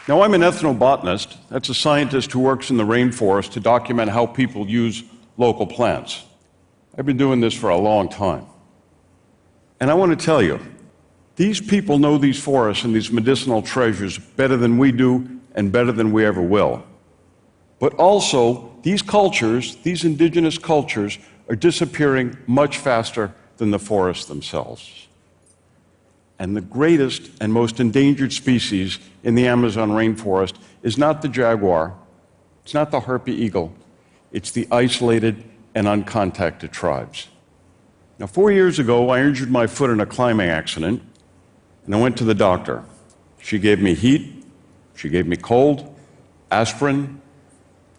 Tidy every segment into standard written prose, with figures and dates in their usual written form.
Now, I'm an ethnobotanist. That's a scientist who works in the rainforest to document how people use local plants. I've been doing this for a long time. And I want to tell you, these people know these forests and these medicinal treasures better than we do and better than we ever will. But also, these cultures, these indigenous cultures, are disappearing much faster than the forests themselves. And the greatest and most endangered species in the Amazon rainforest is not the jaguar, it's not the harpy eagle, it's the isolated and uncontacted tribes. Now, 4 years ago, I injured my foot in a climbing accident, and I went to the doctor. She gave me heat, she gave me cold, aspirin,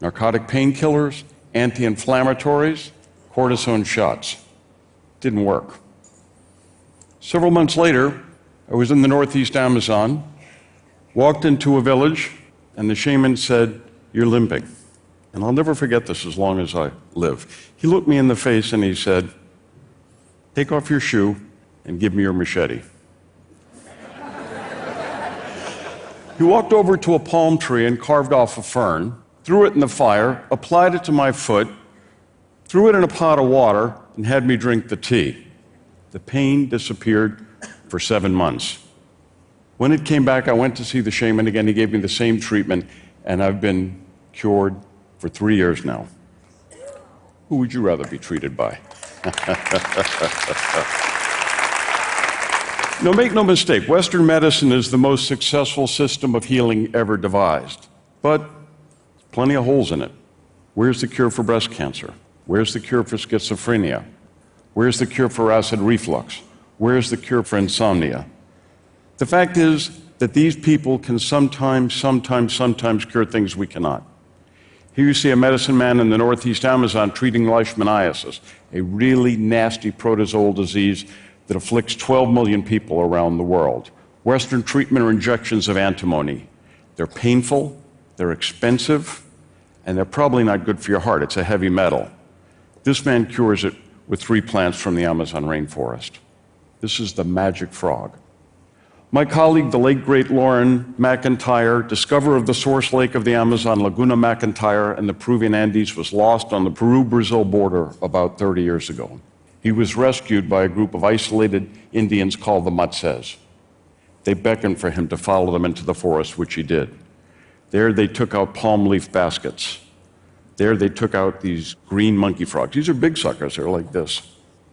narcotic painkillers, anti-inflammatories, cortisone shots. Didn't work. Several months later, I was in the northeast Amazon, walked into a village, and the shaman said, "You're limping." And I'll never forget this as long as I live. He looked me in the face and he said, "Take off your shoe and give me your machete." He walked over to a palm tree and carved off a fern, threw it in the fire, applied it to my foot, threw it in a pot of water, and had me drink the tea. The pain disappeared for 7 months. When it came back, I went to see the shaman again. He gave me the same treatment, and I've been cured for 3 years now. Who would you rather be treated by? No, make no mistake, Western medicine is the most successful system of healing ever devised. But plenty of holes in it. Where's the cure for breast cancer? Where's the cure for schizophrenia? Where's the cure for acid reflux? Where's the cure for insomnia? The fact is that these people can sometimes cure things we cannot. Here you see a medicine man in the northeast Amazon treating leishmaniasis, a really nasty protozoal disease that afflicts 12 million people around the world. Western treatment are injections of antimony. They're painful, they're expensive, and they're probably not good for your heart. It's a heavy metal. This man cures it with 3 plants from the Amazon rainforest. This is the magic frog. My colleague, the late great Lauren McIntyre, discoverer of the source lake of the Amazon, Laguna McIntyre, and the Peruvian Andes, was lost on the Peru-Brazil border about 30 years ago. He was rescued by a group of isolated Indians called the Matses. They beckoned for him to follow them into the forest, which he did. There they took out palm leaf baskets. There they took out these green monkey frogs. These are big suckers, they're like this.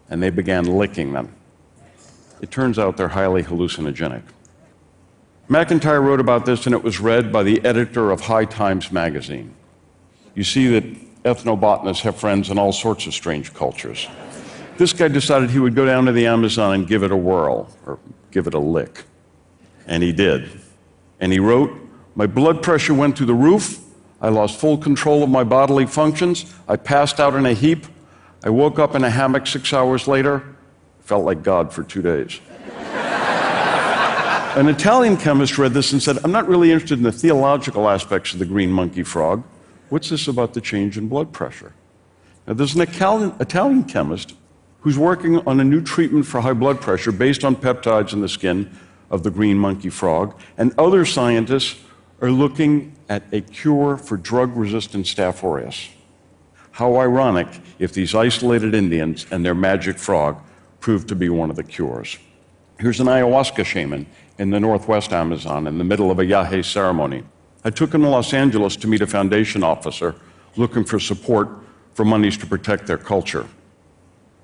And they began licking them. It turns out they're highly hallucinogenic. McIntyre wrote about this, and it was read by the editor of High Times magazine. You see that ethnobotanists have friends in all sorts of strange cultures. This guy decided he would go down to the Amazon and give it a whirl, or give it a lick. And he did. And he wrote, "My blood pressure went through the roof. I lost full control of my bodily functions. I passed out in a heap. I woke up in a hammock 6 hours later. Felt like God for 2 days." An Italian chemist read this and said, "I'm not really interested in the theological aspects of the green monkey frog. What's this about the change in blood pressure?" Now, there's an Italian chemist who's working on a new treatment for high blood pressure based on peptides in the skin of the green monkey frog, and other scientists are looking at a cure for drug-resistant Staph aureus. How ironic if these isolated Indians and their magic frog proved to be one of the cures. Here's an ayahuasca shaman in the northwest Amazon in the middle of a yahe ceremony. I took him to Los Angeles to meet a foundation officer looking for support for monies to protect their culture.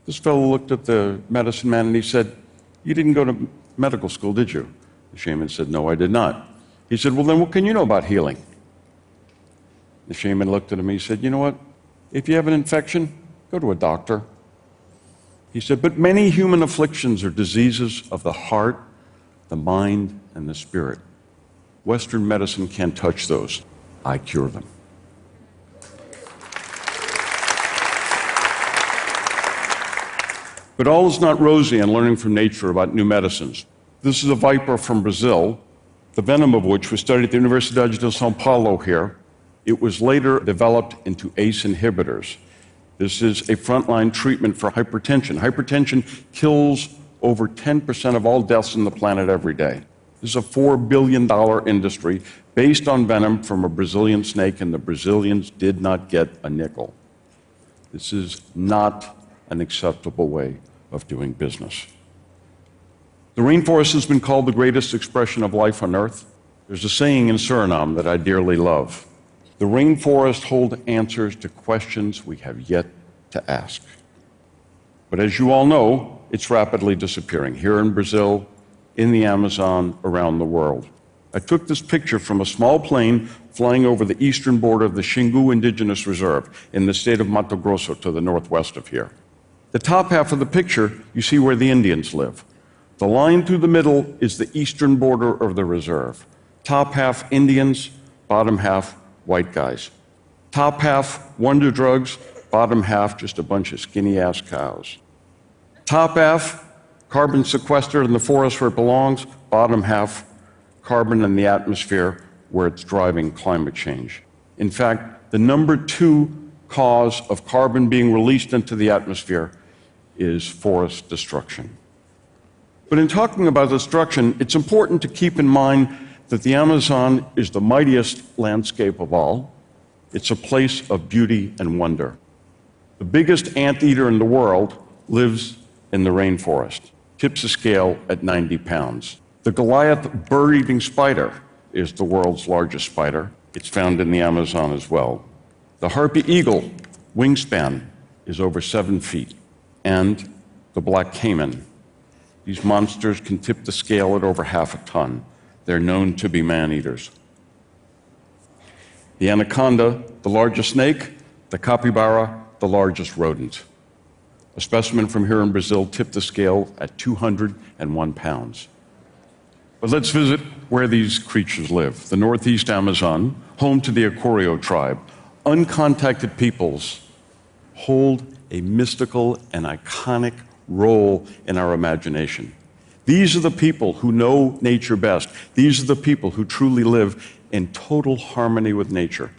This fellow looked at the medicine man and he said, "You didn't go to medical school, did you?" The shaman said, "No, I did not." He said, "Well, then what can you know about healing?" The shaman looked at him and he said, "You know what? If you have an infection, go to a doctor." He said, "But many human afflictions are diseases of the heart, the mind, and the spirit. Western medicine can't touch those. I cure them." But all is not rosy in learning from nature about new medicines. This is a viper from Brazil, the venom of which was studied at the Universidade de São Paulo here. It was later developed into ACE inhibitors. This is a frontline treatment for hypertension. Hypertension kills over 10% of all deaths on the planet every day. This is a $4 billion industry based on venom from a Brazilian snake, and the Brazilians did not get a nickel. This is not an acceptable way of doing business. The rainforest has been called the greatest expression of life on Earth. There's a saying in Suriname that I dearly love. The rainforest holds answers to questions we have yet to ask. But as you all know, it's rapidly disappearing here in Brazil, in the Amazon, around the world. I took this picture from a small plane flying over the eastern border of the Xingu Indigenous Reserve in the state of Mato Grosso to the northwest of here. The top half of the picture, you see where the Indians live. The line through the middle is the eastern border of the reserve. Top half Indians, bottom half white guys. Top half wonder drugs, bottom half just a bunch of skinny-ass cows. Top half carbon sequestered in the forest where it belongs, bottom half carbon in the atmosphere where it's driving climate change. In fact, the number 2 cause of carbon being released into the atmosphere is forest destruction. But in talking about destruction, it's important to keep in mind that the Amazon is the mightiest landscape of all. It's a place of beauty and wonder. The biggest anteater in the world lives in the rainforest, tips the scale at 90 pounds. The Goliath bird-eating spider is the world's largest spider. It's found in the Amazon as well. The harpy eagle wingspan is over 7 feet. And the black caiman. These monsters can tip the scale at over half a ton. They're known to be man-eaters. The anaconda, the largest snake, the capybara, the largest rodent. A specimen from here in Brazil tipped the scale at 201 pounds. But let's visit where these creatures live. The northeast Amazon, home to the Acorio tribe. Uncontacted peoples hold a mystical and iconic role in our imagination. These are the people who know nature best. These are the people who truly live in total harmony with nature.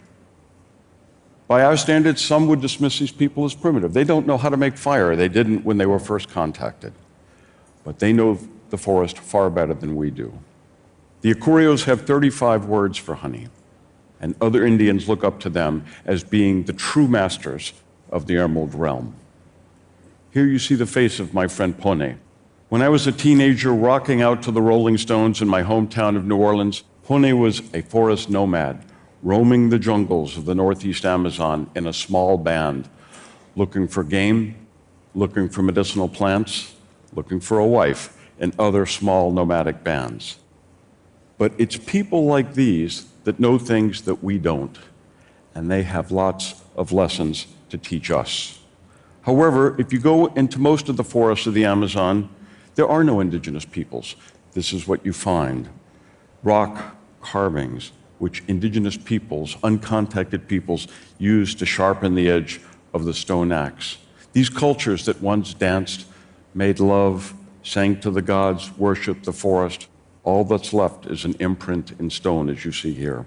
By our standards, some would dismiss these people as primitive. They don't know how to make fire. They didn't when they were first contacted. But they know the forest far better than we do. The Acorios have 35 words for honey, and other Indians look up to them as being the true masters of the Emerald Realm. Here you see the face of my friend Pone. When I was a teenager rocking out to the Rolling Stones in my hometown of New Orleans, Pone was a forest nomad, roaming the jungles of the northeast Amazon in a small band, looking for game, looking for medicinal plants, looking for a wife, and other small nomadic bands. But it's people like these that know things that we don't, and they have lots of lessons to teach us. However, if you go into most of the forests of the Amazon, there are no indigenous peoples. This is what you find. Rock carvings, which indigenous peoples, uncontacted peoples, use to sharpen the edge of the stone axe. These cultures that once danced, made love, sang to the gods, worshiped the forest, all that's left is an imprint in stone, as you see here.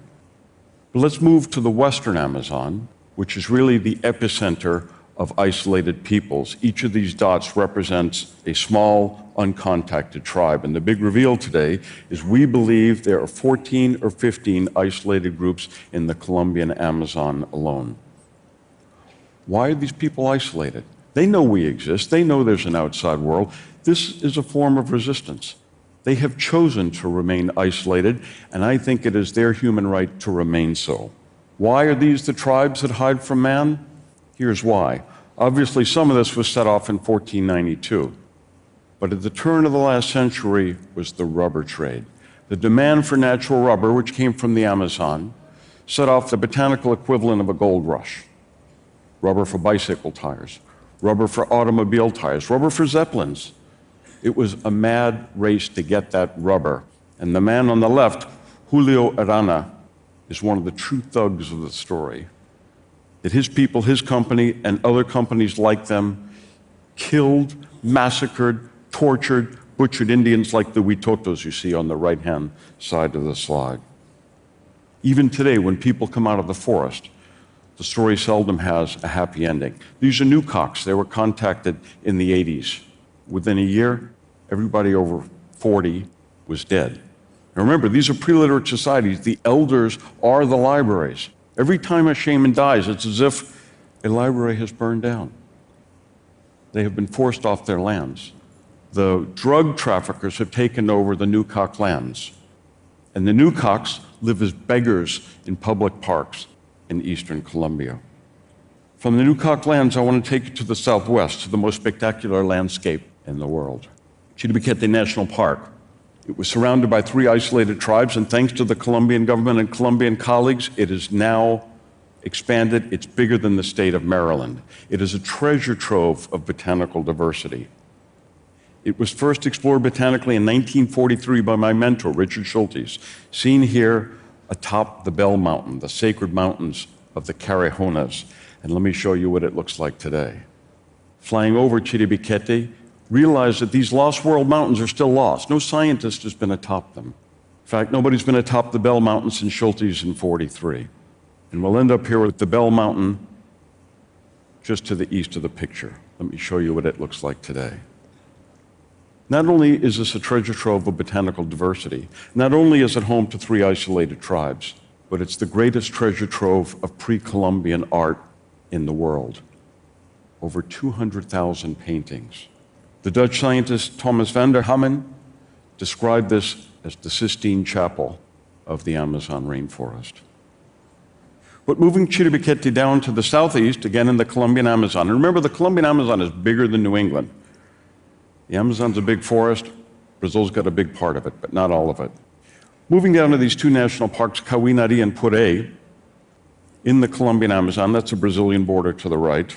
But let's move to the western Amazon, which is really the epicenter of isolated peoples. Each of these dots represents a small, uncontacted tribe. And the big reveal today is we believe there are 14 or 15 isolated groups in the Colombian Amazon alone. Why are these people isolated? They know we exist. They know there's an outside world. This is a form of resistance. They have chosen to remain isolated, and I think it is their human right to remain so. Why are these the tribes that hide from man? Here's why. Obviously, some of this was set off in 1492. But at the turn of the last century was the rubber trade. The demand for natural rubber, which came from the Amazon, set off the botanical equivalent of a gold rush. Rubber for bicycle tires, rubber for automobile tires, rubber for zeppelins. It was a mad race to get that rubber. And the man on the left, Julio Arana, is one of the true thugs of the story. That his people, his company, and other companies like them killed, massacred, tortured, butchered Indians like the Huitotos you see on the right-hand side of the slide. Even today, when people come out of the forest, the story seldom has a happy ending. These are newcocks. They were contacted in the 80s. Within a year, everybody over 40 was dead. Now remember, these are pre-literate societies. The elders are the libraries. Every time a shaman dies, it's as if a library has burned down. They have been forced off their lands. The drug traffickers have taken over the Nukok lands. And the Nukoks live as beggars in public parks in eastern Colombia. From the Nukok lands, I want to take you to the southwest, to the most spectacular landscape in the world. Chiribiquete National Park. It was surrounded by 3 isolated tribes, and thanks to the Colombian government and Colombian colleagues, it is now expanded. It's bigger than the state of Maryland. It is a treasure trove of botanical diversity. It was first explored botanically in 1943 by my mentor, Richard Schultes, seen here atop the Bell Mountain, the sacred mountains of the Carijonas. And let me show you what it looks like today. Flying over Chiribiquete, realize that these lost world mountains are still lost. No scientist has been atop them. In fact, nobody's been atop the Bell Mountain since Schultes in 43. And we'll end up here with the Bell Mountain just to the east of the picture. Let me show you what it looks like today. Not only is this a treasure trove of botanical diversity, not only is it home to 3 isolated tribes, but it's the greatest treasure trove of pre-Columbian art in the world. Over 200,000 paintings. The Dutch scientist Thomas van der Hammen described this as the Sistine Chapel of the Amazon rainforest. But moving Chiribiquete down to the southeast, again in the Colombian Amazon, and remember the Colombian Amazon is bigger than New England. The Amazon's a big forest. Brazil's got a big part of it, but not all of it. Moving down to these 2 national parks, Cauinari and Puré, in the Colombian Amazon, that's the Brazilian border to the right.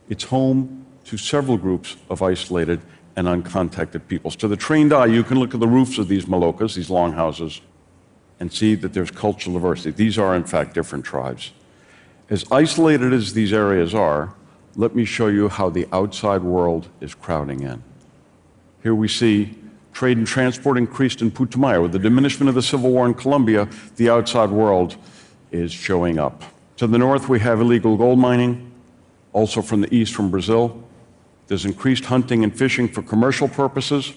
It's home to several groups of isolated and uncontacted peoples. To the trained eye, you can look at the roofs of these malokas, these longhouses, and see that there's cultural diversity. These are, in fact, different tribes. As isolated as these areas are, let me show you how the outside world is crowding in. Here we see trade and transport increased in Putumayo. With the diminishment of the civil war in Colombia, the outside world is showing up. To the north, we have illegal gold mining, also from the east from Brazil. There's increased hunting and fishing for commercial purposes.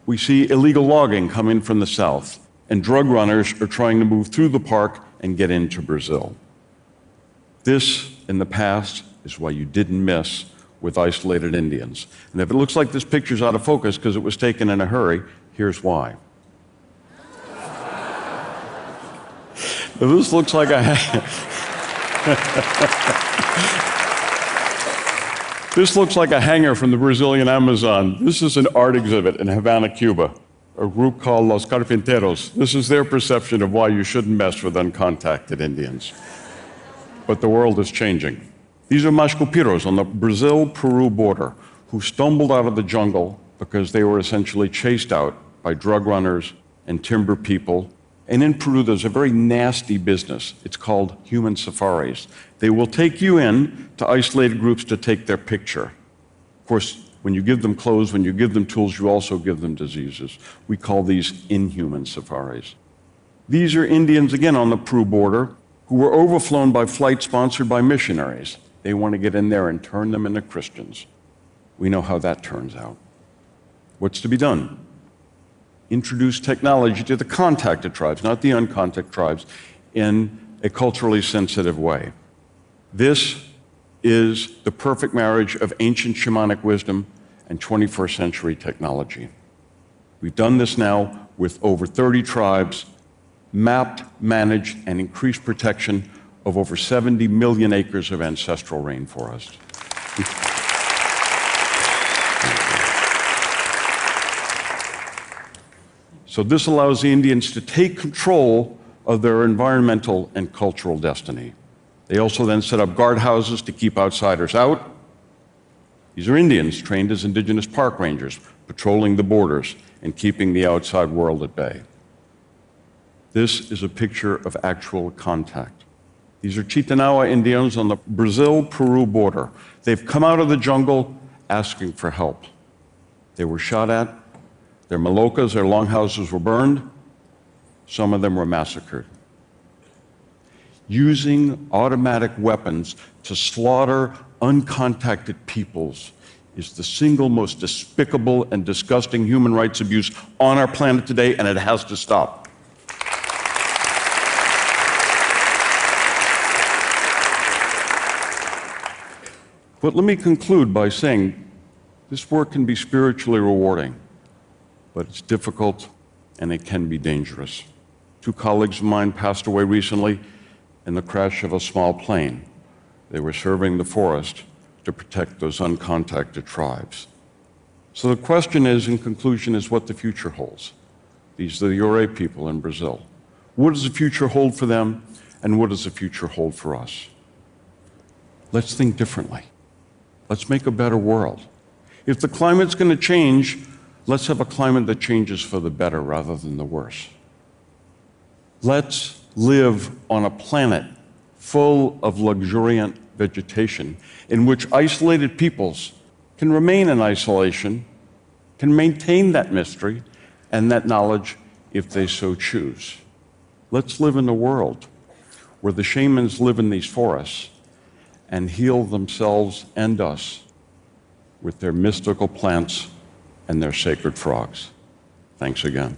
We see illegal logging come in from the south, and drug runners are trying to move through the park and get into Brazil. This, in the past, is why you didn't miss with isolated Indians. And if it looks like this picture's out of focus because it was taken in a hurry, here's why. This looks like a This looks like a hangar from the Brazilian Amazon. This is an art exhibit in Havana, Cuba, a group called Los Carpinteros. This is their perception of why you shouldn't mess with uncontacted Indians. But the world is changing. These are Mashcopiros on the Brazil-Peru border who stumbled out of the jungle because they were essentially chased out by drug runners and timber people. And in Peru, there's a very nasty business. It's called human safaris. They will take you in to isolated groups to take their picture. Of course, when you give them clothes, when you give them tools, you also give them diseases. We call these inhuman safaris. These are Indians, again, on the Peru border, who were overflown by flights sponsored by missionaries. They want to get in there and turn them into Christians. We know how that turns out. What's to be done? Introduce technology to the contacted tribes, not the uncontacted tribes, in a culturally sensitive way. This is the perfect marriage of ancient shamanic wisdom and 21st century technology. We've done this now with over 30 tribes, mapped, managed, and increased protection of over 70 million acres of ancestral rainforest. So this allows the Indians to take control of their environmental and cultural destiny. They also then set up guardhouses to keep outsiders out. These are Indians trained as indigenous park rangers, patrolling the borders and keeping the outside world at bay. This is a picture of actual contact. These are Chitanawa Indians on the Brazil-Peru border. They've come out of the jungle asking for help. They were shot at. Their malokas, their longhouses were burned. Some of them were massacred. Using automatic weapons to slaughter uncontacted peoples is the single most despicable and disgusting human rights abuse on our planet today, and it has to stop. But let me conclude by saying this work can be spiritually rewarding, but it's difficult and it can be dangerous. 2 colleagues of mine passed away recently in the crash of a small plane. They were serving the forest to protect those uncontacted tribes. So the question is, in conclusion, is what the future holds. These are the Yore people in Brazil. What does the future hold for them, and what does the future hold for us? Let's think differently. Let's make a better world. If the climate's going to change, let's have a climate that changes for the better rather than the worse. Let's live on a planet full of luxuriant vegetation in which isolated peoples can remain in isolation, can maintain that mystery and that knowledge if they so choose. Let's live in a world where the shamans live in these forests and heal themselves and us with their mystical plants and their sacred frogs. Thanks again.